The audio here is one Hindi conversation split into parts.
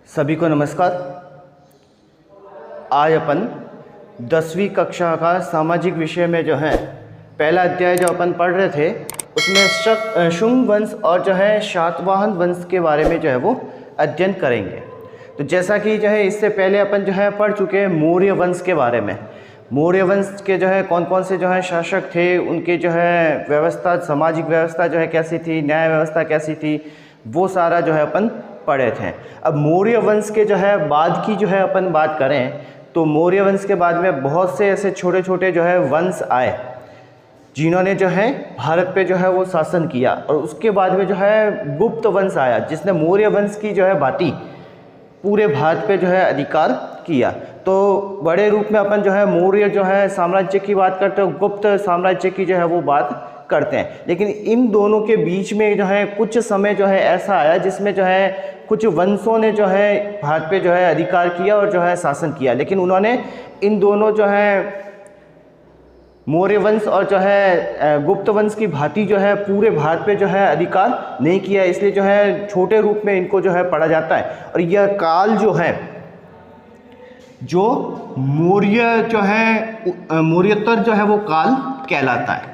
सभी को नमस्कार। आज अपन 10वीं कक्षा का सामाजिक विषय में जो है पहला अध्याय जो अपन पढ़ रहे थे उसमें शुंग वंश और जो है शातवाहन वंश के बारे में जो है वो अध्ययन करेंगे। तो जैसा कि जो है इससे पहले अपन जो है पढ़ चुके हैं मौर्य वंश के बारे में। मौर्य वंश के जो है कौन कौन से जो है शासक थे, उनके जो है व्यवस्था, सामाजिक व्यवस्था जो है कैसी थी, न्याय व्यवस्था कैसी थी, वो सारा जो है अपन पढ़े थे। अब मौर्य वंश के जो है बाद की जो है अपन बात करें तो मौर्य वंश के बाद में बहुत से ऐसे छोटे छोटे जो है वंश आए जिन्होंने जो है भारत पे जो है वो शासन किया। और उसके बाद में जो है गुप्त वंश आया जिसने मौर्य वंश की जो है भांति पूरे भारत पे जो है अधिकार किया। तो बड़े रूप में अपन जो है मौर्य जो है साम्राज्य की बात करते हैं, गुप्त साम्राज्य की जो है वो बात करते हैं। लेकिन इन दोनों के बीच में जो है कुछ समय जो है ऐसा आया जिसमें जो है कुछ वंशों ने जो है भारत पे जो है अधिकार किया और जो है शासन किया। लेकिन उन्होंने इन दोनों जो है मौर्य वंश और जो है गुप्त वंश की भांति जो है पूरे भारत पे जो है अधिकार नहीं किया, इसलिए जो है छोटे रूप में इनको जो है पढ़ा जाता है। और यह काल जो है जो मौर्य जो है मौर्योत्तर जो है वो काल कहलाता है।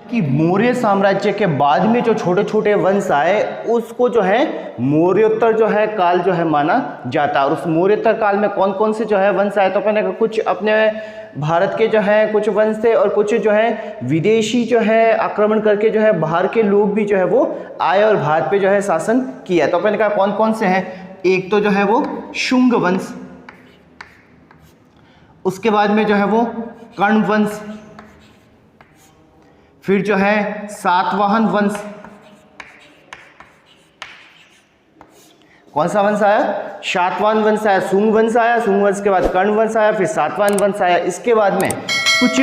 कि मौर्य साम्राज्य के बाद में जो छोटे छोटे वंश आए उसको जो है मौर्योत्तर जो है काल जो है माना जाता है। और उस मौर्योत्तर काल में कौन कौन से जो है वंश आए तो अपने कुछ अपने भारत के जो है कुछ वंश थे और कुछ जो है विदेशी जो है आक्रमण करके जो है बाहर के लोग भी जो है वो आए और भारत पे जो है शासन किया। तो अपने कहा कौन कौन से हैं, एक तो जो है वो शुंग वंश, उसके बाद में जो है वो कर्ण वंश, फिर जो है सातवाहन वंश। कौन सा वंश आया? सातवाहन वंश आया, शुंग वंश आया, शुंग वंश के बाद कर्ण वंश आया, फिर सातवाहन वंश आया। इसके बाद में कुछ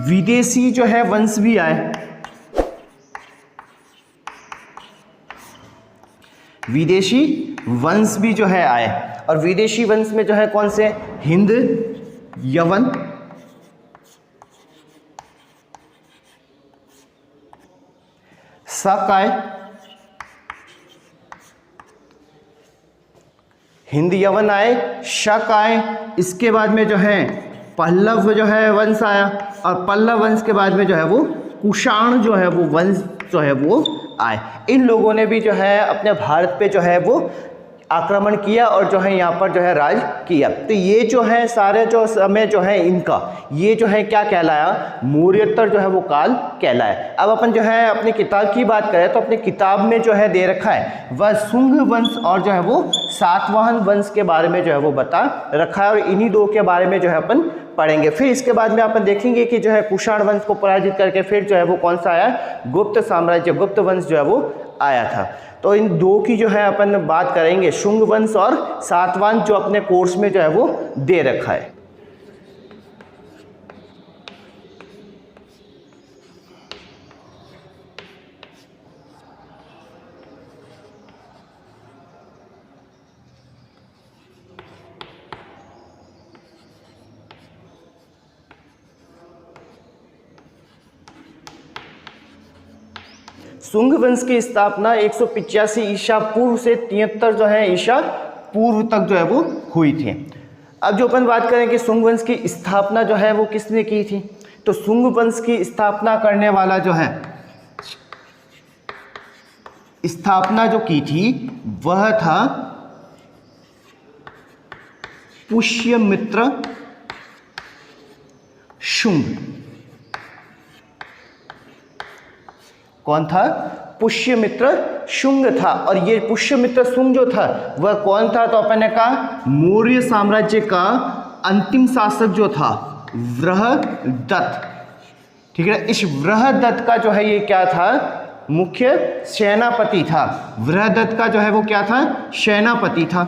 विदेशी जो है वंश भी आए, विदेशी वंश भी जो है आए। और विदेशी वंश में जो है कौन से? हिंद, यवन, शक आए, हिंद यवन आए, शक आए। इसके बाद में जो है पल्लव जो है वंश आया और पल्लव वंश के बाद में जो है वो कुषाण जो है वो वंश जो है वो आए। इन लोगों ने भी जो है अपने भारत पे जो है वो आक्रमण किया और जो है यहाँ पर जो है राज किया। तो ये जो है सारे जो समय जो है इनका ये जो है क्या कहलाया? मौर्योत्तर जो है वो काल कहलाया। अब अपन जो है अपनी किताब की बात करें तो अपनी किताब में जो है दे रखा है वह शुंग वंश और जो है वो सातवाहन वंश के बारे में जो है वो बता रखा है और इन्हीं दो के बारे में जो है अपन पढ़ेंगे। फिर इसके बाद में अपन देखेंगे कि जो है कुषाण वंश को पराजित करके फिर जो है वो कौन सा आया? गुप्त साम्राज्य, गुप्त वंश जो है वो आया था। तो इन दो की जो है अपन बात करेंगे, शुंग वंश और सातवाहन, जो अपने कोर्स में जो है वो दे रखा है। शुंग वंश की स्थापना 185 ईसा पूर्व से 73 जो है ईसा पूर्व तक जो है वो हुई थी। अब जो अपन बात करें कि शुंग वंश की स्थापना जो है वो किसने की थी, तो शुंग वंश की स्थापना करने वाला जो है स्थापना जो की थी वह था पुष्यमित्र शुंग। कौन था? पुष्यमित्र शुंग था। और ये पुष्यमित्र शुंग जो था वह कौन था? तो अपन ने कहा मौर्य साम्राज्य का अंतिम शासक जो था वृहदत्त। ठीक है, इस वृहदत्त का जो है ये क्या था? मुख्य सेनापति था। वृहदत्त का जो है वो क्या था? सेनापति था।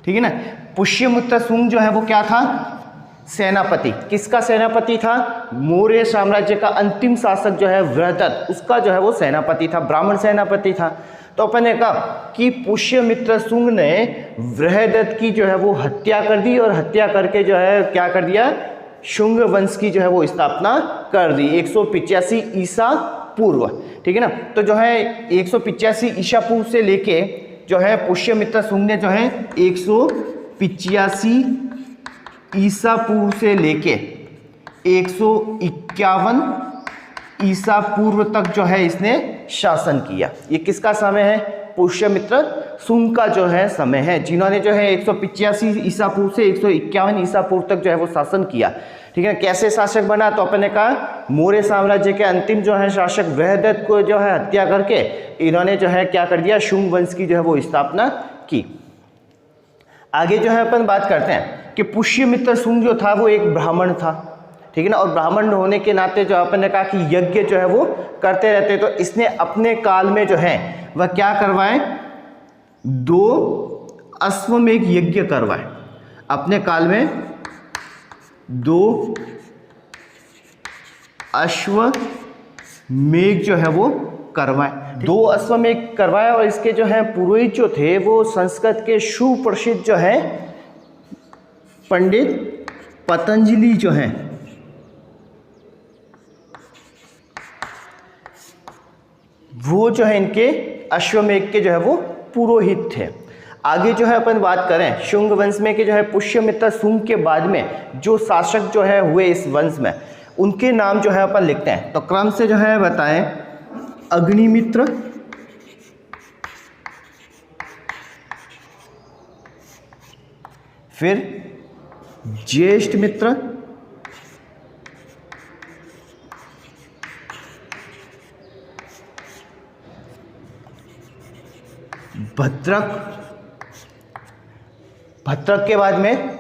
ठीक है ना। पुष्यमित्र शुंग जो है वो क्या था? सेनापति। किसका सेनापति था? मौर्य साम्राज्य का अंतिम शासक जो है वृहदत्त, उसका जो है वो सेनापति था, ब्राह्मण सेनापति था। तो अपन ने कहा कि पुष्यमित्र शुंग ने बृहदत्त की जो है वो हत्या कर दी और हत्या करके जो है क्या कर दिया, शुंग वंश की जो है वो स्थापना कर दी 185 ईसा पूर्व। ठीक है ना। तो जो है 185 ईसा पूर्व से लेके जो है पुष्यमित्र शुंग ने जो है 185 ईसा पूर्व से लेके 151 ईसा पूर्व तक जो है इसने शासन किया। ये किसका समय है, पुष्यमित्र शुंग का जो है समय है, जिन्होंने जो है 185 ईसा पूर्व से 151 ईसा पूर्व तक जो है वो शासन किया। ठीक है। कैसे शासक बना, तो अपन ने कहा मौर्य साम्राज्य के अंतिम जो है शासक बृहदत्त को जो है हत्या करके इन्होंने जो है क्या कर दिया, शुंग वंश की जो है वो स्थापना की। आगे जो है अपन बात करते हैं कि पुष्यमित्र शुंग जो था वो एक ब्राह्मण था। ठीक है ना। और ब्राह्मण होने के नाते जो अपन ने कहा कि यज्ञ जो है वो करते रहते, तो इसने अपने काल में जो है वह क्या करवाए, 2 अश्वमेध यज्ञ करवाए। अपने काल में 2 अश्वमेध जो है वो करवाए, 2 अश्वमेध करवाए। और इसके जो है पुरोहित जो थे वो संस्कृत के सुप्रसिद्ध जो है पंडित पतंजलि जो है वो जो है इनके अश्वमेध के जो है वो पुरोहित थे। आगे जो है अपन बात करें शुंग वंश में कि जो है पुष्यमित्र शुंग के बाद में जो शासक जो है हुए इस वंश में, उनके नाम जो है अपन लिखते हैं। तो क्रम से जो है बताएं, अग्निमित्र, फिर ज्येष्ठ मित्र, भद्रक, भद्रक के बाद में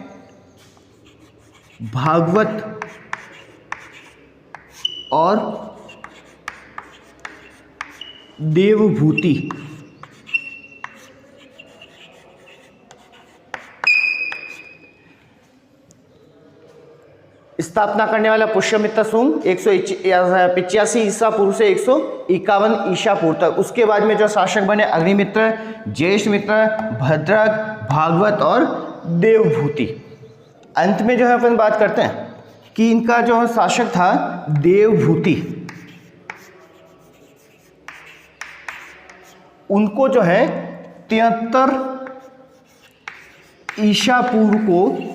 भागवत और देवभूति। स्थापना करने वाला पुष्यमित्र शुंग 185 ईसा पूर्व से 151 ईसा पूर्व तक। उसके बाद में जो शासक बने अग्निमित्र, ज्येष्ठ मित्र, भद्रक, भागवत और देवभूति। अंत में जो है अपन बात करते हैं कि इनका जो शासक था देवभूति, उनको जो है 73 ईसा पूर्व को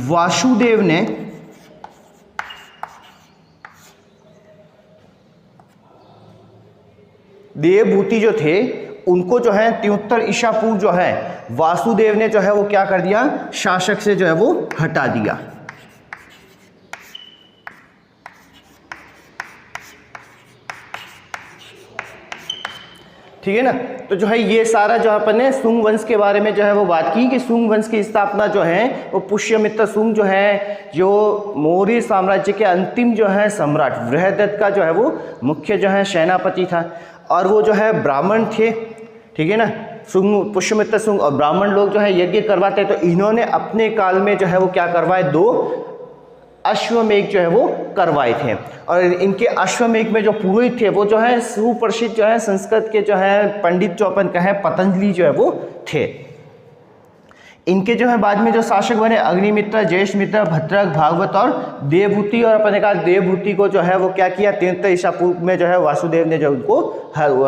वासुदेव ने देवभूति जो थे उनको जो है 73 ईसा पूर्व जो है वासुदेव ने जो है वो क्या कर दिया, शासक से जो है वो हटा दिया। ठीक है ना। तो जो है ये सारा जो अपन ने शुंग वंश के बारे में जो है वो बात की कि शुंग वंश की स्थापना जो है वो पुष्यमित्र शुंग जो है, जो मौर्य साम्राज्य के अंतिम जो है सम्राट बृहदत्त का जो है वो मुख्य जो है सेनापति था, और वो जो है ब्राह्मण थे। ठीक है ना। शुंग, पुष्यमित्र शुंग और ब्राह्मण लोग जो है यज्ञ करवाते, तो इन्होंने अपने काल में जो है वो क्या करवाए, 2 अश्वमेध जो है वो करवाए थे। और इनके अश्वमेध में जो पुरोहित थे वो जो है सुप्रसिद्ध जो है संस्कृत के जो है पंडित जो अपन कहें पतंजलि जो है वो थे। इनके जो है बाद में जो शासक बने अग्निमित्र, ज्येष्ठ मित्र, भद्रक, भागवत और देवभूति। और अपन ने कहा देवभूति को जो है वो क्या किया, 73 ईसा पूर्व में जो है वासुदेव ने जो उनको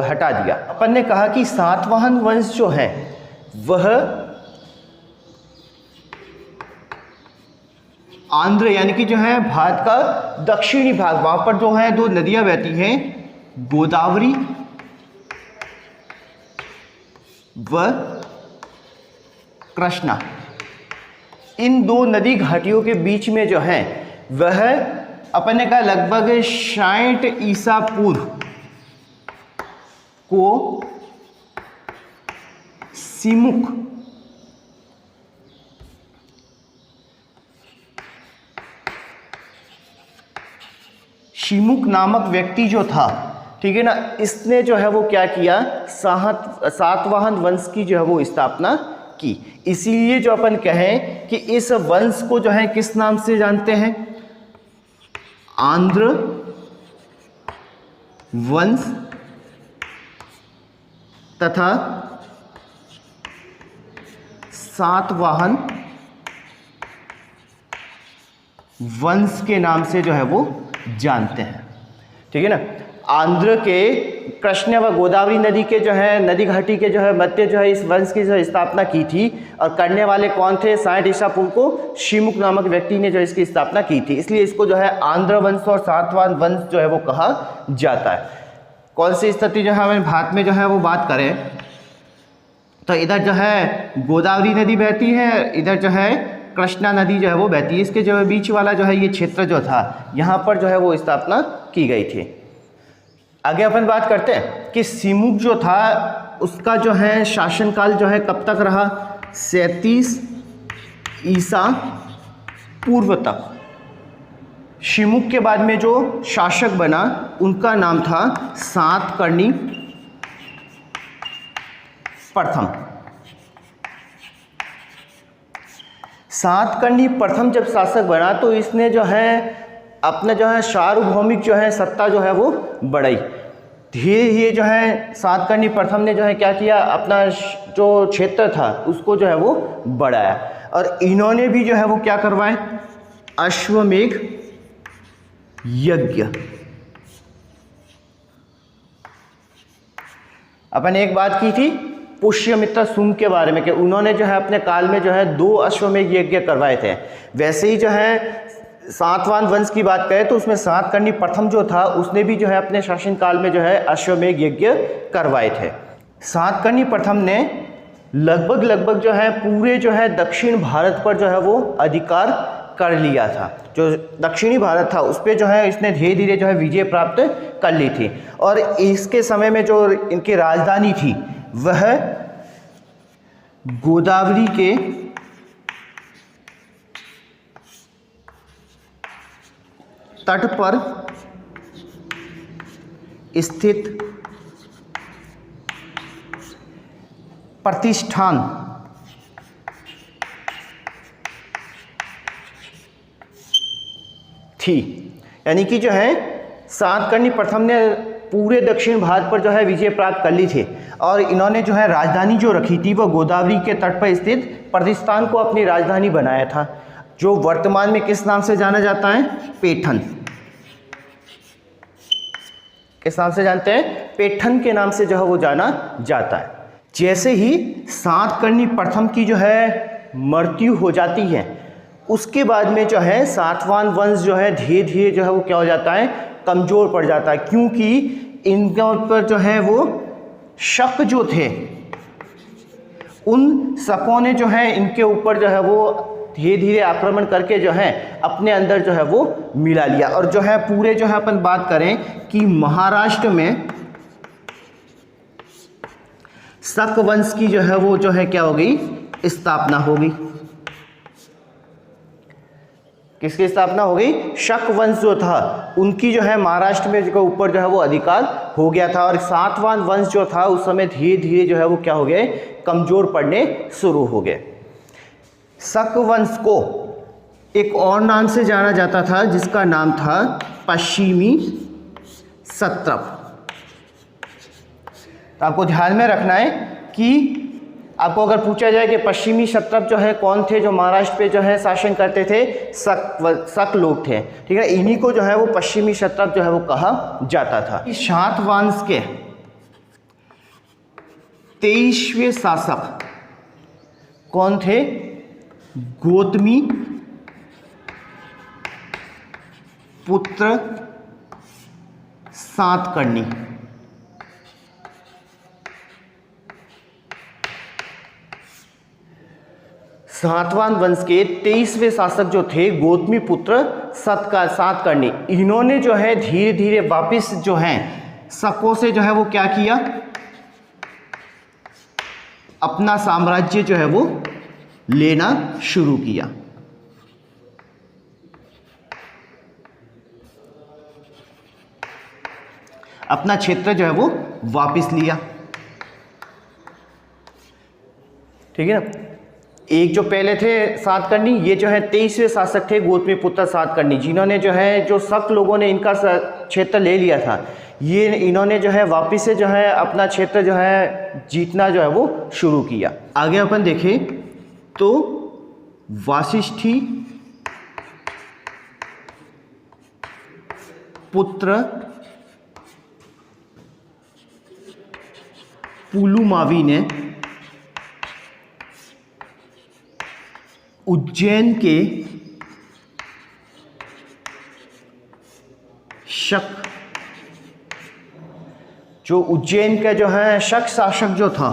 हटा दिया। अपन ने कहा कि सातवाहन वंश जो है वह आंध्र यानी कि जो है भारत का दक्षिणी भाग, वहां पर जो है 2 नदियां बहती हैं, गोदावरी व कृष्णा। इन 2 नदी घाटियों के बीच में जो है वह अपन ने कहा लगभग 60 ईसा पूर्व को सिमुक शिमुक नामक व्यक्ति जो था, ठीक है ना, इसने जो है वो क्या किया, सातवाहन वंश की जो है वो स्थापना की। इसीलिए जो अपन कहें कि इस वंश को जो है किस नाम से जानते हैं, आंध्र वंश तथा सातवाहन वंश के नाम से जो है वो जानते हैं। ठीक है ना। आंध्र के कृष्ण व गोदावरी नदी के जो है नदी घाटी के जो है मध्य जो है इस वंश की जो स्थापना की थी, और करने वाले कौन थे? 60 ईसा पूर्व को शिमुक नामक व्यक्ति ने जो इसकी स्थापना की थी, इसलिए इसको जो है आंध्र वंश और सातवाहन वंश जो है वो कहा जाता है। कौन सी स्थिति जो है हमें भारत में जो है वो बात करें तो इधर जो है गोदावरी नदी बहती है, इधर जो है कृष्णा नदी जो है वो बहती है, इसके जो है बीच वाला जो है ये क्षेत्र जो था यहाँ पर जो है वो स्थापना की गई थी। आगे अपन बात करते हैं कि शिमुक जो था उसका जो है शासनकाल जो है कब तक रहा? 37 ईसा पूर्व तक। शिमुक के बाद में जो शासक बना उनका नाम था सातकर्णी प्रथम। सातकर्णी प्रथम जब शासक बना तो इसने जो है अपना जो है सार्वभौमिक जो है सत्ता जो है वो बढ़ाई। धीरे धीरे जो है सातकर्णी प्रथम ने जो है क्या किया, अपना जो क्षेत्र था उसको जो है वो बढ़ाया, और इन्होंने भी जो है वो क्या करवाए? अश्वमेघ यज्ञ। अपन एक बात की थी पुष्यमित्र शुंग के बारे में कि उन्होंने जो है अपने काल में जो है 2 अश्वमेघ यज्ञ करवाए थे। वैसे ही जो है सातवाहन वंश की बात करें तो उसमें सातकर्णी प्रथम जो था उसने भी जो है अपने शासनकाल में जो है अश्वमेघ यज्ञ करवाए थे। सातकर्णी प्रथम ने लगभग जो है पूरे जो है दक्षिण भारत पर जो है वो अधिकार कर लिया था। जो दक्षिणी भारत था उस पर जो है इसने धीरे धीरे जो है विजय प्राप्त कर ली थी, और इसके समय में जो इनकी राजधानी थी वह गोदावरी के तट पर स्थित प्रतिष्ठान थी। यानी कि जो है सातकर्णी प्रथम ने पूरे दक्षिण भारत पर जो है विजय प्राप्त कर ली थी, और इन्होंने जो है राजधानी जो रखी थी वो गोदावरी के तट पर स्थित प्रतिष्ठान को अपनी राजधानी बनाया था, जो वर्तमान में किस नाम से जाना जाता है? पैठण। किस नाम से जानते हैं? पैठण के नाम से जो है वो जाना जाता है। जैसे ही सातकर्णी प्रथम की जो है मृत्यु हो जाती है उसके बाद में जो है सातवाहन वंश जो है धीरे धीरे जो है वो क्या हो जाता है? कमज़ोर पड़ जाता है, क्योंकि इनके ऊपर जो है वो शक जो थे उन शकों ने जो है इनके ऊपर जो है वो धीरे धीरे आक्रमण करके जो है अपने अंदर जो है वो मिला लिया। और जो है पूरे जो है अपन बात करें कि महाराष्ट्र में शक वंश की जो है वो जो है क्या हो गई? स्थापना हो गई। किसकी स्थापना हो गई? शक वंश जो था उनकी जो है महाराष्ट्र में जो ऊपर जो है वो अधिकार हो गया था, और सातवाहन वंश जो था उस समय धीरे धीरे जो है वो क्या हो गए? कमजोर पड़ने शुरू हो गए। शक वंश को एक और नाम से जाना जाता था जिसका नाम था पश्चिमी सत्रप। तो आपको ध्यान में रखना है कि आपको अगर पूछा जाए कि पश्चिमी क्षत्रप जो है कौन थे जो महाराष्ट्र पे जो है शासन करते थे? शक लोग थे। ठीक है, इन्हीं को जो है वो पश्चिमी क्षत्रप जो है वो कहा जाता था। सातवाहन वंश के 23वें शासक कौन थे? गौतमी पुत्र सातकर्णी। सातवाहन वंश के 23वें शासक जो थे गौतमी पुत्र सातकर्णी, इन्होंने जो है धीरे धीरे वापिस जो है शकों से जो है वो क्या किया? अपना साम्राज्य जो है वो लेना शुरू किया। अपना क्षेत्र जो है वो वापिस लिया। ठीक है ना। एक जो पहले थे सातकर्णी, ये जो है 23वें शासक थे गौतमी पुत्र सातकर्णी, जिन्होंने जो है जो शक लोगों ने इनका क्षेत्र ले लिया था, ये इन्होंने जो है वापिस से जो है अपना क्षेत्र जो है जीतना जो है वो शुरू किया। आगे अपन देखें तो वाशिष्ठी पुत्र पुलुमावी ने उज्जैन के शक, जो उज्जैन का जो है शक शासक जो था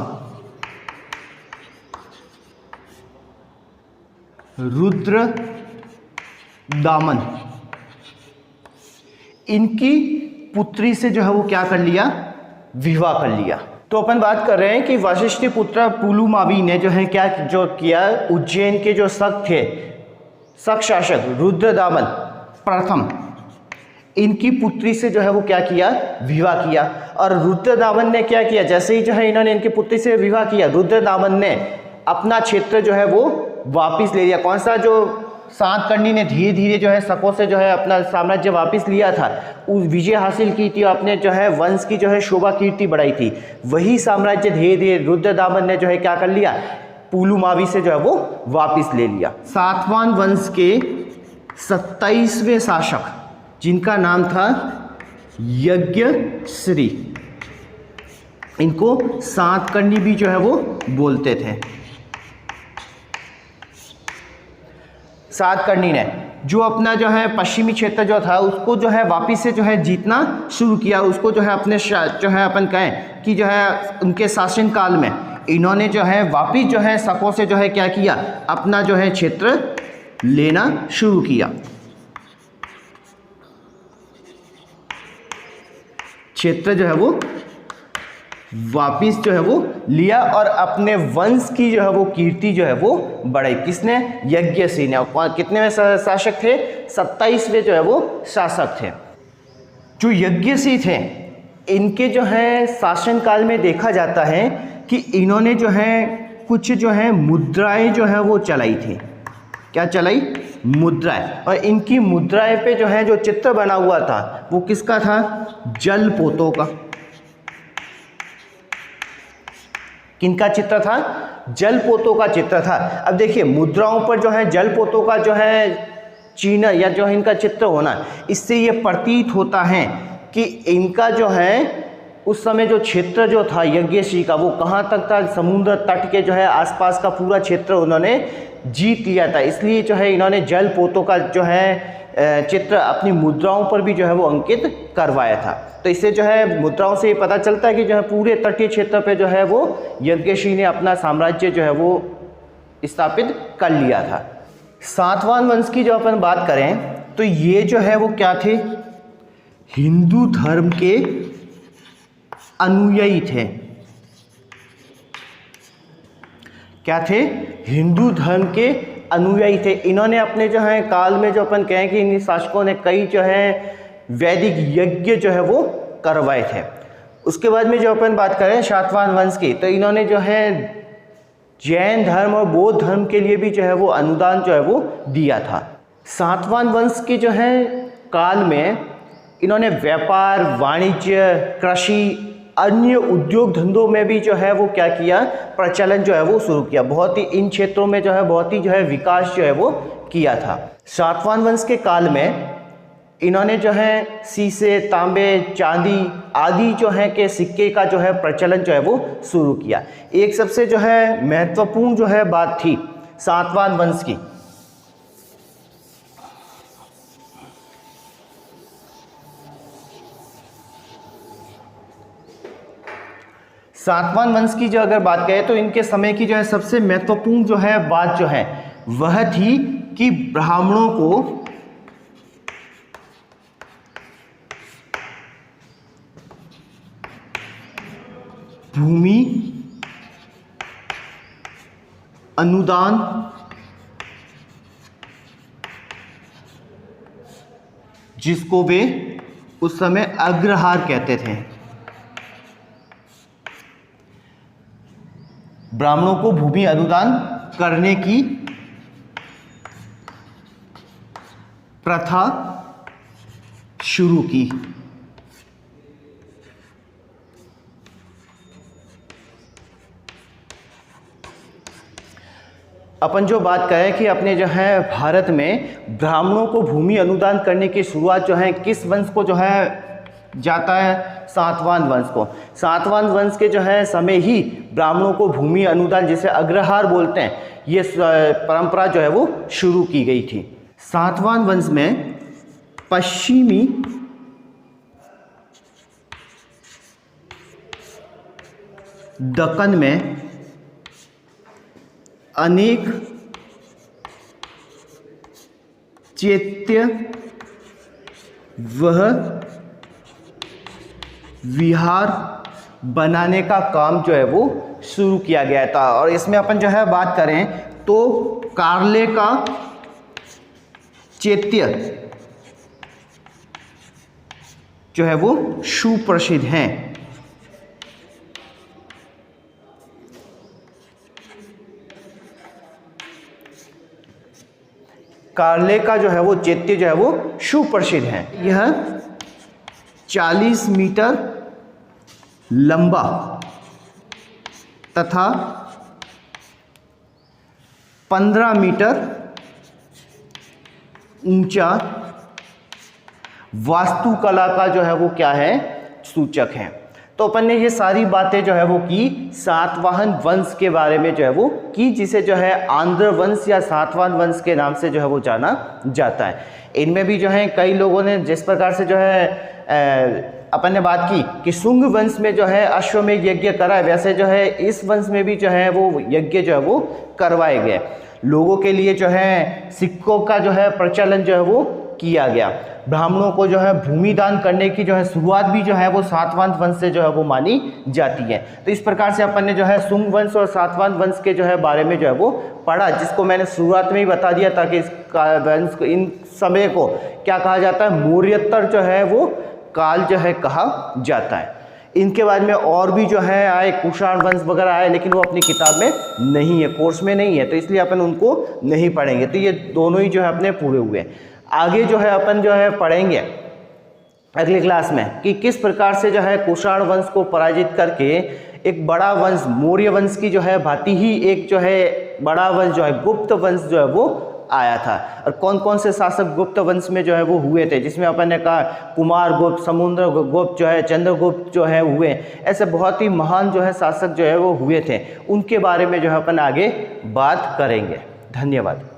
रुद्र दामन, इनकी पुत्री से जो है वो क्या कर लिया, विवाह कर लिया। तो अपन बात कर रहे हैं कि वशिष्ठ पुत्र पुलुमावी ने जो है क्या जो किया, उज्जैन के जो शक थे, शक शासक रुद्रदामन प्रथम, इनकी पुत्री से जो है वो क्या किया, विवाह किया। और रुद्रदामन ने क्या किया, जैसे ही जो है इन्होंने इनकी पुत्री से विवाह किया, रुद्रदामन ने अपना क्षेत्र जो है वो वापिस ले लिया। कौन सा, जो सातकर्णी ने धीरे धीरे जो है शकों से जो है अपना साम्राज्य वापस लिया था, उस विजय हासिल की थी, अपने जो है वंश की जो है शोभा कीर्ति बढ़ाई थी, वही साम्राज्य धीरे धीरे रुद्रदामन ने जो है क्या कर लिया, पुलुमावी से जो है वो वापस ले लिया। सातवान वंश के 27वें शासक जिनका नाम था यज्ञश्री, इनको सातकर्णी भी जो है वो बोलते थे। सातकर्णी ने जो अपना जो है पश्चिमी क्षेत्र जो था उसको जो है वापिस से जो है जीतना शुरू किया, उसको जो है अपने जो है अपन कहें कि जो है उनके शासन काल में इन्होंने जो है वापिस जो है शकों से जो है क्या किया, अपना जो है क्षेत्र लेना शुरू किया। क्षेत्र जो है वो वापिस जो है वो लिया और अपने वंश की जो है वो कीर्ति जो है वो बढ़ाई। किसने, यज्ञश्री ने। कितने में शासक थे, 27वें जो है वो शासक थे। जो यज्ञश्री थे, इनके जो है शासन काल में देखा जाता है कि इन्होंने जो है कुछ जो है मुद्राएं जो है वो चलाई थी। क्या चलाई, मुद्राएं। और इनकी मुद्राएं पे जो है जो चित्र बना हुआ था वो किसका था, जलपोतों का। किनका चित्र था, जलपोतों का चित्र था। अब देखिए मुद्राओं पर जो है जलपोतों का जो है चिन्ह या जो है इनका चित्र होना, इससे ये प्रतीत होता है कि इनका जो है उस समय जो क्षेत्र जो था यज्ञश्री का वो कहाँ तक था, समुद्र तट के जो है आसपास का पूरा क्षेत्र उन्होंने जीत लिया था। इसलिए जो है इन्होंने जलपोतों का जो है चित्र अपनी मुद्राओं पर भी जो है वो अंकित करवाया था। तो इससे जो है मुद्राओं से ये पता चलता है कि जो है पूरे तटीय क्षेत्र पे जो है वो यज्ञश्री ने अपना साम्राज्य जो है वो स्थापित कर लिया था। सातवान वंश की जो अपन बात करें तो ये जो है वो क्या थे, हिंदू धर्म के अनुयायी थे। क्या थे, हिंदू धर्म के अनुयायी थे। इन्होंने अपने जो है काल में जो अपन कहें कि इन शासकों ने कई जो है वैदिक यज्ञ जो है वो करवाए थे। उसके बाद में जो अपन बात करें सातवान वंश की, तो इन्होंने जो है जैन धर्म और बौद्ध धर्म के लिए भी जो है वो अनुदान जो है वो दिया था। सातवान वंश के जो है काल में इन्होंने व्यापार, वाणिज्य, कृषि, अन्य उद्योग धंधों में भी जो है वो क्या किया, प्रचलन जो है वो शुरू किया। बहुत ही इन क्षेत्रों में जो है बहुत ही जो है विकास जो है वो किया था। सातवान वंश के काल में इन्होंने जो है शीशे, तांबे, चांदी आदि जो है के सिक्के का जो है प्रचलन जो है वो शुरू किया। एक सबसे जो है महत्वपूर्ण जो है बात थी सातवान वंश की, सातवान वंश की जो अगर बात करें तो इनके समय की जो है सबसे महत्वपूर्ण जो है बात जो है वह थी कि ब्राह्मणों को भूमि अनुदान जिसको वे उस समय अग्रहार कहते थे, ब्राह्मणों को भूमि अनुदान करने की प्रथा शुरू की। अपन जो बात करें कि अपने जो है भारत में ब्राह्मणों को भूमि अनुदान करने की शुरुआत जो है किस वंश को जो है जाता है, सातवाहन वंश को। सातवाहन वंश के जो है समय ही ब्राह्मणों को भूमि अनुदान, जिसे अग्रहार बोलते हैं, ये परंपरा जो है वो शुरू की गई थी। सातवाहन वंश में पश्चिमी दक्कन में अनेक चैत्य वह विहार बनाने का काम जो है वो शुरू किया गया था। और इसमें अपन जो है बात करें तो कार्ले का चैत्य जो है वो सुप्रसिद्ध हैं। कार्ले का जो है वो चैत्य जो है वो सुप्रसिद्ध है। यह 40 मीटर लंबा तथा 15 मीटर ऊंचा वास्तुकला का जो है वो क्या है, सूचक है। तो अपन ने ये सारी बातें जो है वो की सातवाहन वंश के बारे में जो है वो की, जिसे जो है आंध्र वंश या सातवाहन वंश के नाम से जो है वो जाना जाता है। इनमें भी जो है कई लोगों ने जिस प्रकार से जो है अपन ने बात की कि शुंग वंश में जो है अश्वमेध यज्ञ करा है, वैसे जो है इस वंश में भी जो है वो यज्ञ जो है वो करवाए गए। लोगों के लिए जो है सिक्कों का जो है प्रचलन जो है वो किया गया। ब्राह्मणों को जो है भूमि दान करने की जो है शुरुआत भी जो है वो सातवाहन वंश से जो है वो मानी जाती है। तो इस प्रकार से अपन ने जो है शुंग वंश और सातवाहन वंश के जो है बारे में जो है वो पढ़ा, जिसको मैंने शुरुआत में ही बता दिया था कि इस वंश को, इन समय को क्या कहा जाता है, मौर्योत्तर जो है वो काल जो है कहा जाता है। इनके बाद में और भी जो है आए, कुषाण वंश वगैरह आए, लेकिन वो अपनी किताब में नहीं है, कोर्स में नहीं है, तो इसलिए अपन उनको नहीं पढ़ेंगे। तो ये दोनों ही जो है अपने पूरे हुए। आगे जो है अपन जो है पढ़ेंगे अगली क्लास में कि किस प्रकार से जो है कुषाण वंश को पराजित करके एक बड़ा वंश मौर्य वंश की जो है भांति ही एक जो है बड़ा वंश जो है गुप्त वंश जो है वो आया था। और कौन कौन से शासक गुप्त वंश में जो है वो हुए थे, जिसमें अपन ने कहा कुमार गुप्त, समुद्र गुप्त जो है, चंद्रगुप्त जो है हुए। ऐसे बहुत ही महान जो है शासक जो है वो हुए थे, उनके बारे में जो है अपन आगे बात करेंगे। धन्यवाद।